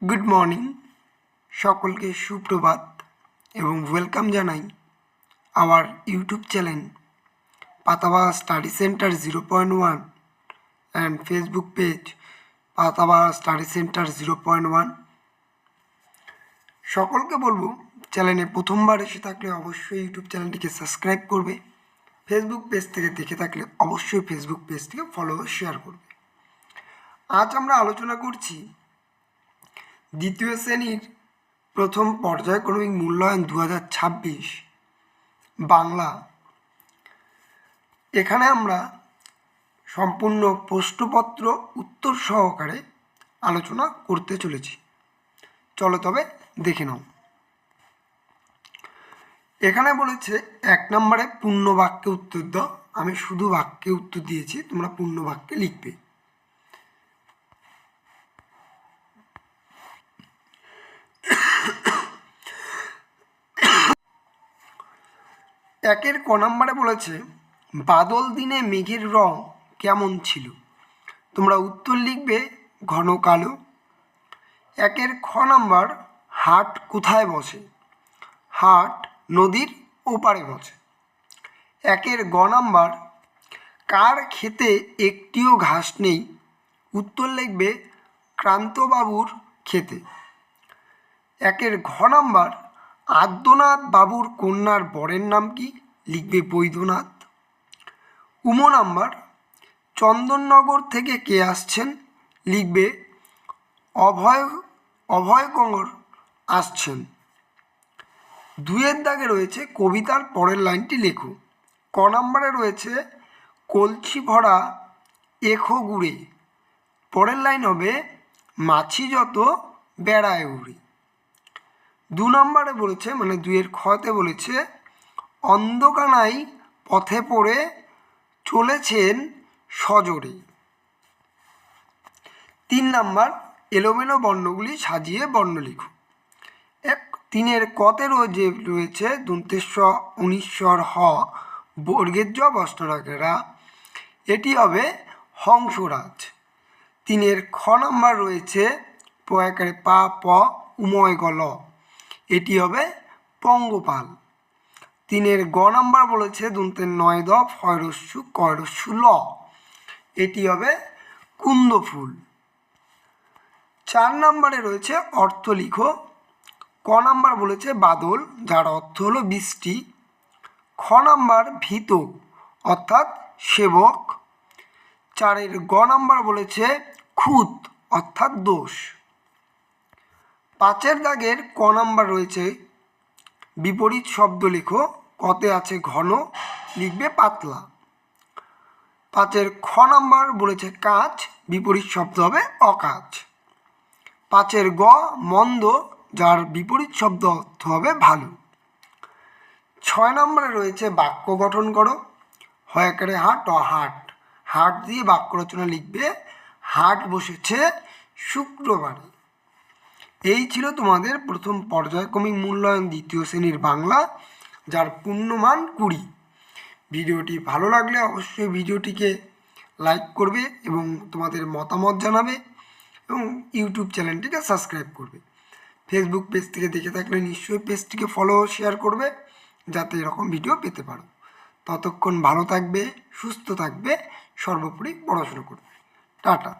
Good morning, সকলকে সুপ্রভাত এবং ওয়েলকাম জানাই our YouTube channel Pataba study centre 0.1 and Facebook page Pataba study centre 0.1। সকলকে বলবো, চ্যানেলে প্রথমবার এসে থাকলে অবশ্যই ইউটিউব চ্যানেলটিকে সাবস্ক্রাইব করবে। ফেসবুক পেজ থেকে দেখে থাকলে অবশ্যই ফেসবুক পেজটিকে ফলো শেয়ার করবে। আজ আমরা আলোচনা করছি দ্বিতীয় শ্রেণীর প্রথম পর্যায়ক্রমিক মূল্যায়ন 2026 বাংলা। এখানে আমরা সম্পূর্ণ প্রশ্নপত্র উত্তর সহকারে আলোচনা করতে চলেছি। চলো তবে দেখে নাও। এখানে বলেছে 1 নম্বরে পূর্ণ বাক্যে উত্তর দাও। আমি শুধু বাক্যে উত্তর দিয়েছি, তোমরা পূর্ণ বাক্যে লিখবে। একের ক নম্বরে বলেছে বাদল দিনে মেঘের রং কেমন ছিল। তোমরা উত্তর লিখবে ঘন কালো। একের খ নম্বর হাট কোথায় বসে। হাট নদীর ওপারে বসে। একের গ নম্বর কার ক্ষেতে একটিও ঘাস নেই। উত্তর লিখবে ক্রান্তবাবুর ক্ষেতে। একের ঘ নম্বর আদ্যনাথ বাবুর কন্যার বরের নাম কি। লিখবে বৈদ্যনাথ। উম নাম্বার চন্দননগর থেকে কে আসছেন। লিখবে অভয়কঙ্কর আসছেন। দুয়ের দাগে রয়েছে কবিতার পরের লাইনটি লেখো। ক নম্বরে রয়েছে কলছি ভরা এখো গুড়ে। পরের লাইন হবে মাছি যত বেড়ায় উড়ে। 2 নম্বরে বলেছে, মানে 2-এর খতে বলেছে অন্ধকানাই পথে পড়ে চলেছেন সজোরে। 3 নম্বর এলোমেলো বর্ণগুলি সাজিয়ে বর্ণ লিখো। 3-এর কতে যে রয়েছে দন্তেশ্ব উনিশ্বর হ বর্গের জ বস্ত্ররাখেরা, এটি হবে হংসরাজ। 3-এর খ নম্বর রয়েছে পয়াকারে পা প উময় গল, এটি হবে পঙ্গপাল। 3-এর গ নম্বর বলেছে দন্তের নয় দ ফয়রস্যু কয়রস্যু ল, এটি হবে কুন্দ ফুল। 4 নম্বরে রয়েছে অর্থ লিখো। ক নম্বর বলেছে বাদল, যার অর্থ হলো বৃষ্টি। খ নম্বর ভীত অর্থাৎ সেবক। 4-এর গ নম্বর বলেছে খুঁত অর্থাৎ দোষ। 5-এর দাগের ক নম্বর রয়েছে বিপরীত শব্দ লেখো। কতে আছে ঘন, লিখবে পাতলা। 5-এর খ নম্বর বলেছে কাজ, বিপরীত শব্দ হবে অকাজ। 5-এর গ মন্দ, যার বিপরীত শব্দ অর্থ হবে ভালো। 6 নম্বরে রয়েছে বাক্য গঠন করো। হয়াকারে হাট ও হাট, হাট দিয়ে বাক্য রচনা লিখবে হাট বসেছে শুক্রবারে। এই ছিল তোমাদের প্রথম পর্যায়ক্রমিক মূল্যায়ন দ্বিতীয় শ্রেণীর বাংলা, যার পূর্ণমান 20। ভিডিওটি ভালো লাগলে অবশ্যই ভিডিওটিকে লাইক করবে এবং তোমাদের মতামত জানাবে এবং ইউটিউব চ্যানেলটিকে সাবস্ক্রাইব করবে। ফেসবুক পেজ থেকে দেখে থাকলে নিশ্চয়ই পেজটিকে ফলো শেয়ার করবে, যাতে এরকম ভিডিও পেতে পারো। ততক্ষণ ভালো থাকবে, সুস্থ থাকবে, সর্বোপরি পড়াশোনা করবে। টাটা।